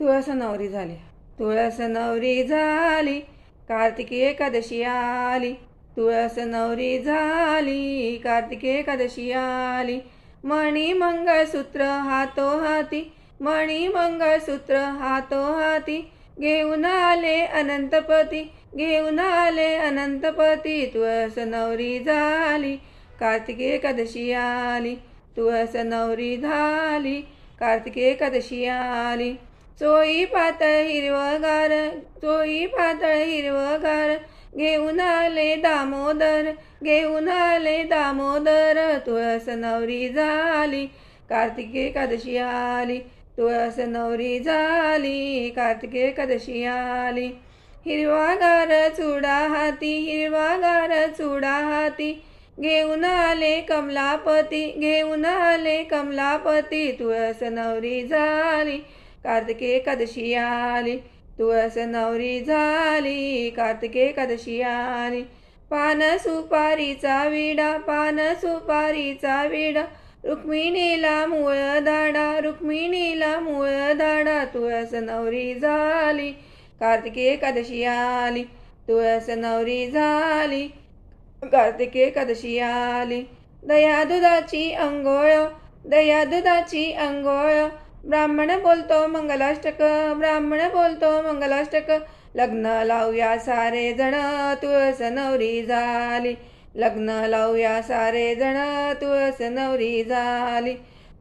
तुळस नवरी झाली. तुळस नवरी झाली, कार्तिकी एकादशी आली. तुळस नवरी झाली, कार्तिकी एकादशी आली. मणी मंगळसूत्र हातो हाती, मणी मंगळसूत्र हातो हाती. घेऊन आले अनंतपती, घेऊन आले अनंतपती. तुळस नवरी झाली, कार्तिकी एकादशी आली. तुळस नवरी झाली, कार्तिकी एकादशी आली. चोळी पातळ हिरवगार, चोळी पातळ हिरवगार. घेऊन आले दामोदर, घेऊन आले दामोदर. तुळस नवरी झाली, कार्तिकी एकादशी आली. तुळस नवरी झाली, कार्तिकी एकादशी आली. हिरवागार चुडा हाती, हिरवागार चुडा हाती. घेऊन आले कमलापती, घेऊन आले कमलापती. तुळस नवरी झाली, कार्तिकी एकादशी आली. तुळस नवरी झाली, कार्तिकी एकादशी आली. पान सुपारीचा विडा, पान सुपारीचा विडा. रुक्मिणीला मूळ दाडा, रुक्मिणीला मूळ दाडा. तुळस नवरी झाली, कार्तिकी एकादशी आली. तुळस नवरी झाली, कार्तिकी एकादशी आली. दया दुधाची अंघोळ, दया दुधाची अंघोळ. ब्राह्मण बोलतो मंगलाष्टक, ब्राह्मण बोलतो मंगलाष्टक. लग्न लावूया सारे जण, तुळस नवरी झाली. लग्न लावूया सारे जण, तुळस नवरी झाली.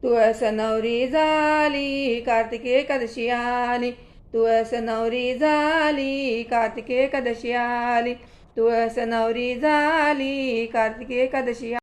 तुळस नवरी झाली, कार्तिकी एकादशी आली. तुळस नवरी झाली, कार्तिकी एकादशी आली. तुळस नवरी झाली, कार्तिकी एकादशी